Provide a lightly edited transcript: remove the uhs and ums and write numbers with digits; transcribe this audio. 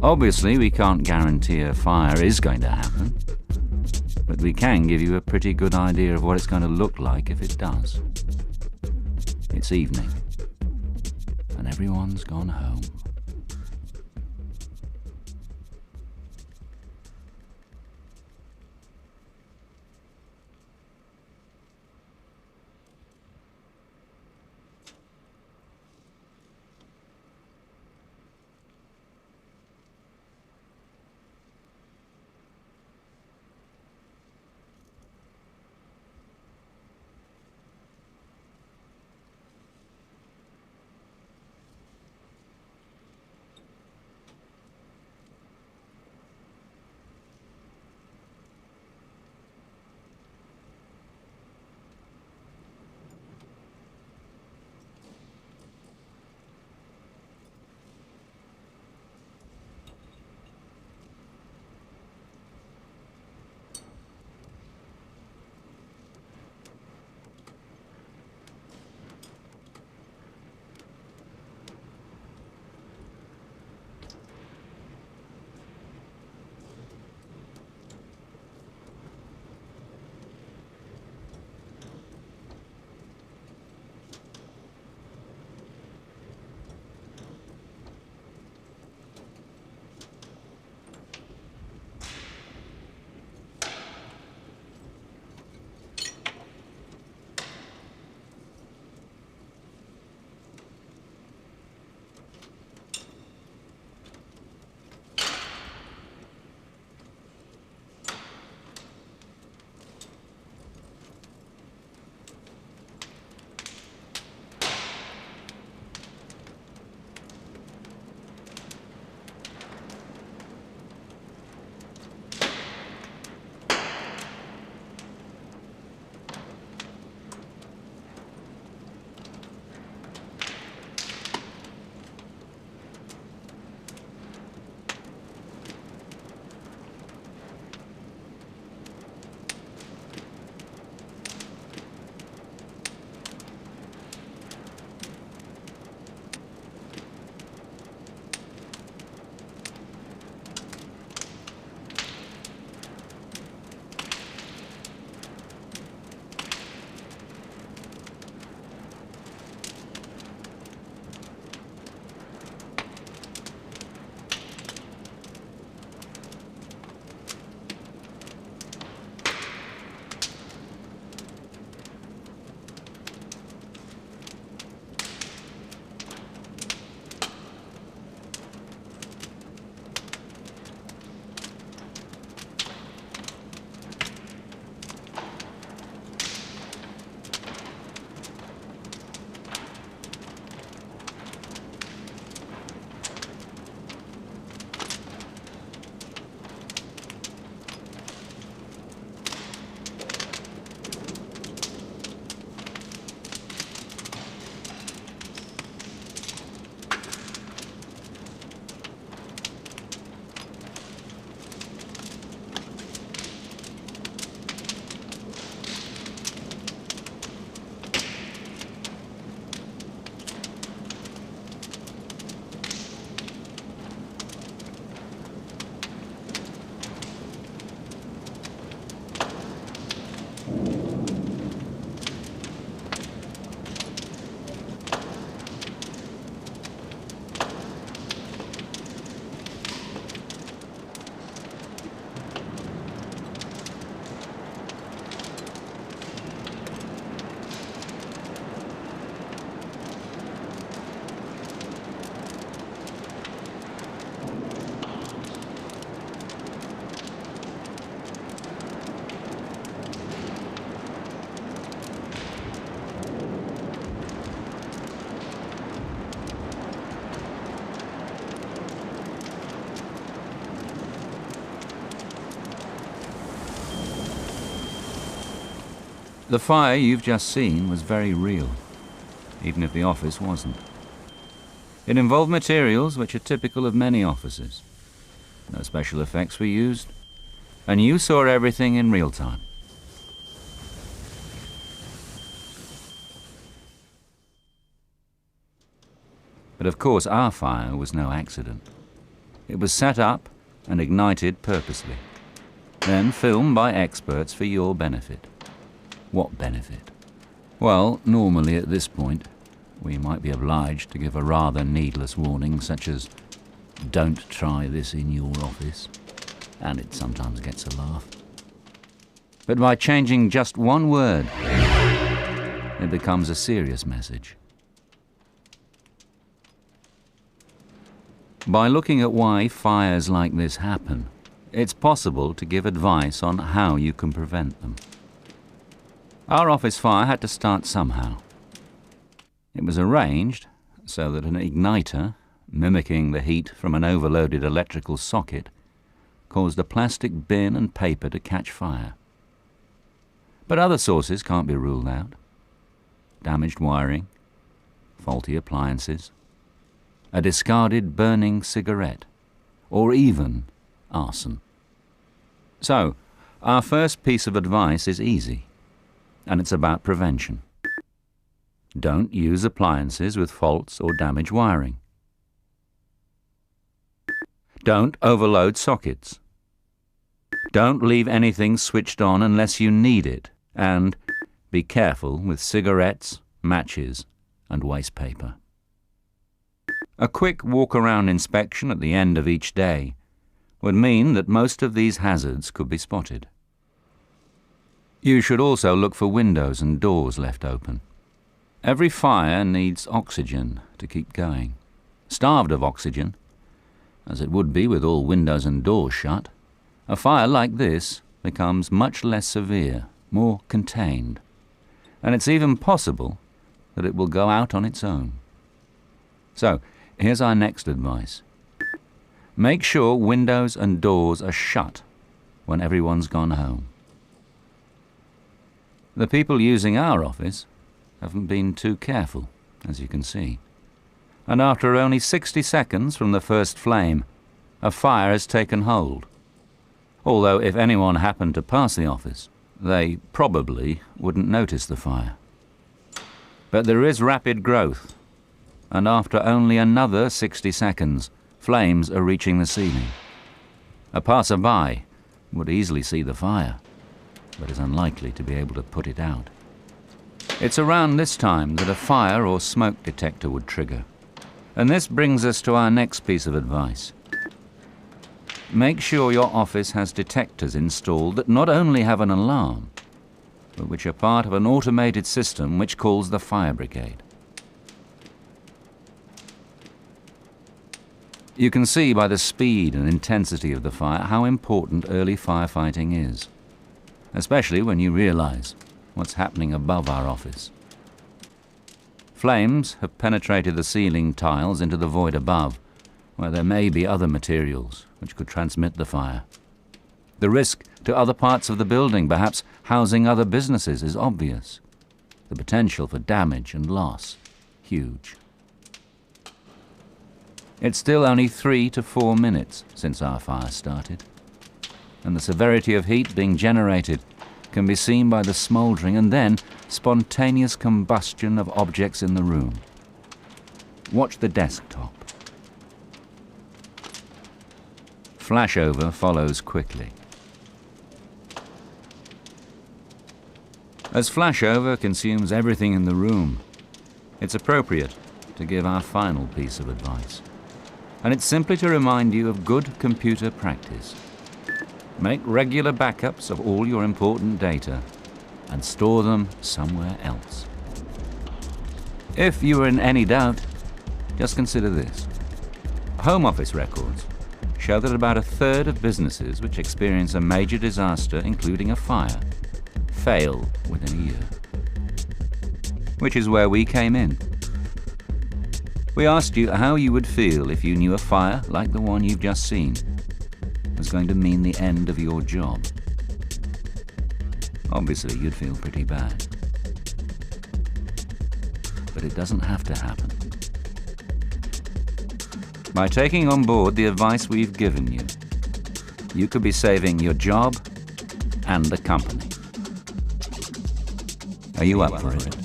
Obviously, we can't guarantee a fire is going to happen, but we can give you a pretty good idea of what it's going to look like if it does. It's evening, and everyone's gone home. The fire you've just seen was very real, even if the office wasn't. It involved materials which are typical of many offices. No special effects were used, and you saw everything in real time. But of course our fire was no accident. It was set up and ignited purposely, then filmed by experts for your benefit. What benefit? Well, normally at this point, we might be obliged to give a rather needless warning, such as, "Don't try this in your office," and it sometimes gets a laugh. But by changing just one word, it becomes a serious message. By looking at why fires like this happen, it's possible to give advice on how you can prevent them. Our office fire had to start somehow. It was arranged so that an igniter, mimicking the heat from an overloaded electrical socket, caused a plastic bin and paper to catch fire. But other sources can't be ruled out. Damaged wiring, faulty appliances, a discarded burning cigarette, or even arson. So, our first piece of advice is easy, and it's about prevention. Don't use appliances with faults or damaged wiring. Don't overload sockets. Don't leave anything switched on unless you need it, and be careful with cigarettes, matches, and waste paper. A quick walk-around inspection at the end of each day would mean that most of these hazards could be spotted. You should also look for windows and doors left open. Every fire needs oxygen to keep going. Starved of oxygen, as it would be with all windows and doors shut, a fire like this becomes much less severe, more contained, and it's even possible that it will go out on its own. So, here's our next advice. Make sure windows and doors are shut when everyone's gone home. The people using our office haven't been too careful, as you can see. And after only 60 seconds from the first flame, a fire has taken hold. Although if anyone happened to pass the office, they probably wouldn't notice the fire. But there is rapid growth, and after only another 60 seconds, flames are reaching the ceiling. A passerby would easily see the fire, but is unlikely to be able to put it out. It's around this time that a fire or smoke detector would trigger. And this brings us to our next piece of advice. Make sure your office has detectors installed that not only have an alarm, but which are part of an automated system which calls the fire brigade. You can see by the speed and intensity of the fire how important early firefighting is, especially when you realize what's happening above our office. Flames have penetrated the ceiling tiles into the void above, where there may be other materials which could transmit the fire. The risk to other parts of the building, perhaps housing other businesses, is obvious. The potential for damage and loss, huge. It's still only 3 to 4 minutes since our fire started, and the severity of heat being generated can be seen by the smouldering and then spontaneous combustion of objects in the room. Watch the desktop. Flashover follows quickly. As flashover consumes everything in the room, it's appropriate to give our final piece of advice. And it's simply to remind you of good computer practice. Make regular backups of all your important data and store them somewhere else. If you are in any doubt, just consider this. Home Office records show that about a third of businesses which experience a major disaster, including a fire, fail within a year. Which is where we came in. We asked you how you would feel if you knew a fire like the one you've just seen was going to mean the end of your job. Obviously, you'd feel pretty bad. But it doesn't have to happen. By taking on board the advice we've given you, you could be saving your job and the company. Are you up for it?